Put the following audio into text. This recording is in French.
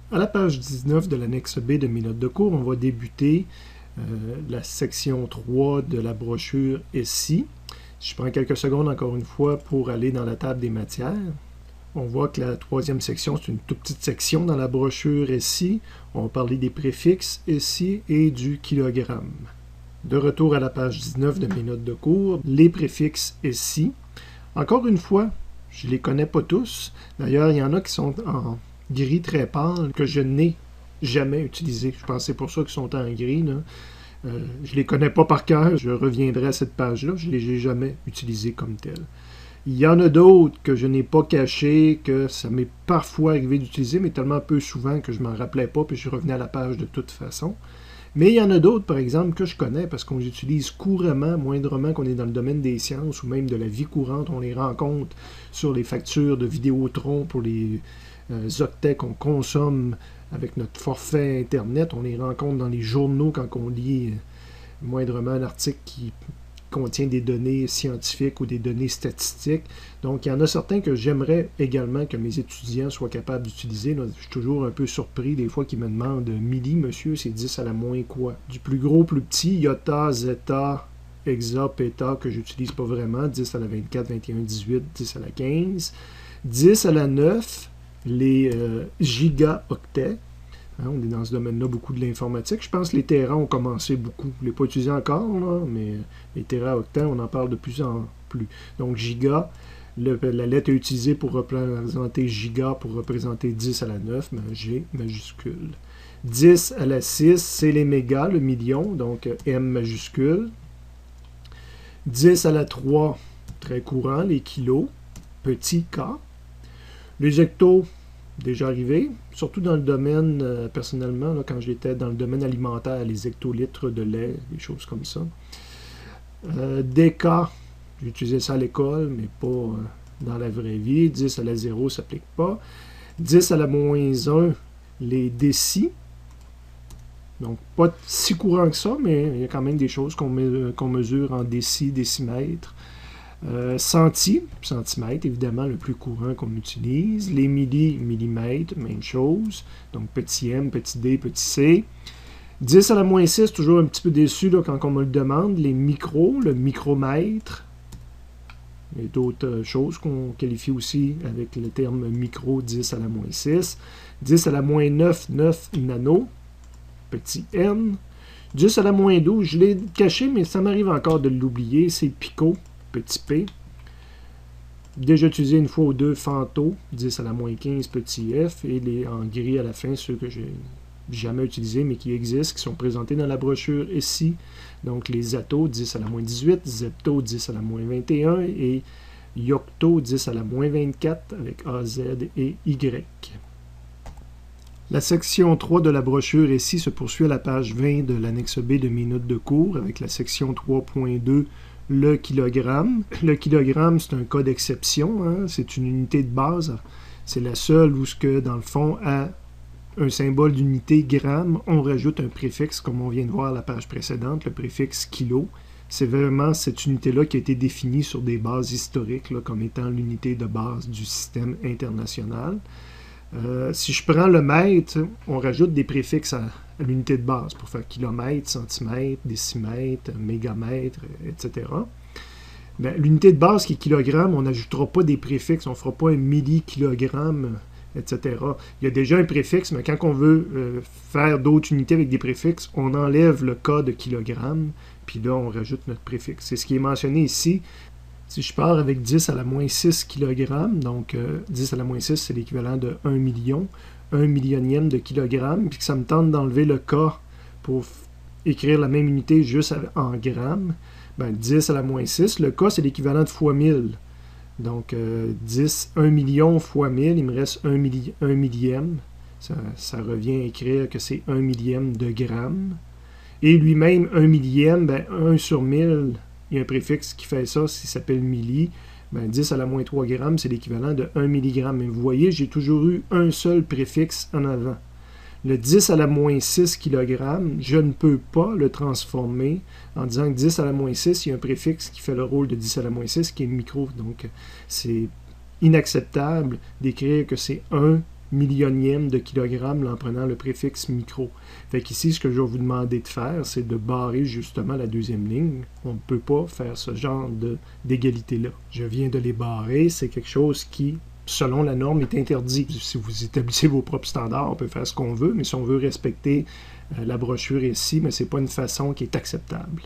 À la page 19 de l'annexe B de mes notes de cours, on va débuter la section 3 de la brochure SI. Je prends quelques secondes encore une fois pour aller dans la table des matières. On voit que la troisième section, c'est une toute petite section dans la brochure SI. On va parler des préfixes SI et du kilogramme. De retour à la page 19 de mes notes de cours, les préfixes SI. Encore une fois, je ne les connais pas tous. D'ailleurs, il y en a qui sont en gris très pâle que je n'ai jamais utilisé. Je pense que c'est pour ça qu'ils sont en gris. Je ne les connais pas par cœur. Je reviendrai à cette page-là. Je ne les ai jamais utilisés comme tels. Il y en a d'autres que je n'ai pas cachés, que ça m'est parfois arrivé d'utiliser, mais tellement peu souvent que je ne m'en rappelais pas, puis je revenais à la page de toute façon. Mais il y en a d'autres, par exemple, que je connais parce qu'on les utilise couramment, moindrement qu'on est dans le domaine des sciences ou même de la vie courante. On les rencontre sur les factures de Vidéotron pour les octets qu'on consomme avec notre forfait Internet. On les rencontre dans les journaux quand on lit moindrement un article qui contient des données scientifiques ou des données statistiques. Donc, il y en a certains que j'aimerais également que mes étudiants soient capables d'utiliser. Là, je suis toujours un peu surpris des fois qu'ils me demandent « Milli, monsieur, c'est 10 à la moins quoi? » Du plus gros, plus petit, iota, zeta, hexa, péta, que j'utilise pas vraiment, 10 à la 24, 21, 18, 10 à la 15. 10 à la 9, les gigaoctets. On est dans ce domaine-là, beaucoup de l'informatique. Je pense que les téras ont commencé beaucoup. Je ne l'ai pas utilisé encore, là, mais les téraoctets, on en parle de plus en plus. Donc, giga, la lettre est utilisée pour représenter giga, pour représenter 10 à la 9, mais G majuscule. 10 à la 6, c'est les mégas, le million, donc M majuscule. 10 à la 3, très courant, les kilos, petit k. Les hectos, déjà arrivé, surtout dans le domaine, personnellement, là, quand j'étais dans le domaine alimentaire, les hectolitres de lait, des choses comme ça. Déca, j'utilisais ça à l'école, mais pas dans la vraie vie. 10 à la 0, ça s'applique pas. 10 à la moins 1, les décis. Donc, pas si courant que ça, mais il y a quand même des choses qu'on mesure en décis, décimètres. Centimètre, évidemment, le plus courant qu'on utilise. Les millimètres, même chose. Donc, petit m, petit d, petit c. 10 à la moins 6, toujours un petit peu déçu là, quand on me le demande. Les micros, le micromètre. Il y a d'autres choses qu'on qualifie aussi avec le terme micro, 10 à la moins 6. 10 à la moins 9, 9 nano. Petit n. 10 à la moins 12, je l'ai caché, mais ça m'arrive encore de l'oublier. C'est pico. Petit p. Déjà utilisé une fois ou deux, femto, 10 à la moins 15, petit f, et les en gris à la fin, ceux que j'ai jamais utilisés, mais qui existent, qui sont présentés dans la brochure ici. Donc les atos, 10 à la moins 18, zepto, 10 à la moins 21, et yocto, 10 à la moins 24, avec AZ et Y. La section 3 de la brochure ici se poursuit à la page 20 de l'annexe B de mes notes de cours, avec la section 3.2, le kilogramme. Le kilogramme, c'est un cas d'exception, hein? C'est une unité de base. C'est la seule où, dans le fond, à un symbole d'unité gramme, on rajoute un préfixe, comme on vient de voir à la page précédente, le préfixe kilo. C'est vraiment cette unité-là qui a été définie sur des bases historiques, là, comme étant l'unité de base du système international. Si je prends le mètre, on rajoute des préfixes à l'unité de base pour faire kilomètre, centimètre, décimètre, mégamètre, etc. Ben, l'unité de base qui est kilogramme, on n'ajoutera pas des préfixes, on ne fera pas un millikilogramme, etc. Il y a déjà un préfixe, mais quand on veut faire d'autres unités avec des préfixes, on enlève le K de kilogramme, puis là, on rajoute notre préfixe. C'est ce qui est mentionné ici. Si je pars avec 10 à la moins 6 kg, donc 10 à la moins 6, c'est l'équivalent de 1 million, 1 millionième de kilogramme, puis que ça me tente d'enlever le K pour écrire la même unité juste en grammes, ben 10 à la moins 6, le K c'est l'équivalent de fois 1000. Donc 1 million fois 1000, il me reste 1 millième. Ça revient à écrire que c'est 1 millième de gramme. Et lui-même, 1 millième, ben 1 sur 1000, il y a un préfixe qui fait ça, s'il s'appelle milli. Ben 10 à la moins 3 grammes, c'est l'équivalent de 1 milligramme. Mais vous voyez, j'ai toujours eu un seul préfixe en avant. Le 10 à la moins 6 kg, je ne peux pas le transformer en disant que 10 à la moins 6, il y a un préfixe qui fait le rôle de 10 à la moins 6, qui est micro. Donc, c'est inacceptable d'écrire que c'est 1 millionième de kilogramme là, en prenant le préfixe micro. Fait qu'ici, ce que je vais vous demander de faire, c'est de barrer justement la deuxième ligne. On ne peut pas faire ce genre d'égalité-là. Je viens de les barrer, c'est quelque chose qui, selon la norme, est interdit. Si vous établissez vos propres standards, on peut faire ce qu'on veut, mais si on veut respecter la brochure ici, mais ce n'est pas une façon qui est acceptable.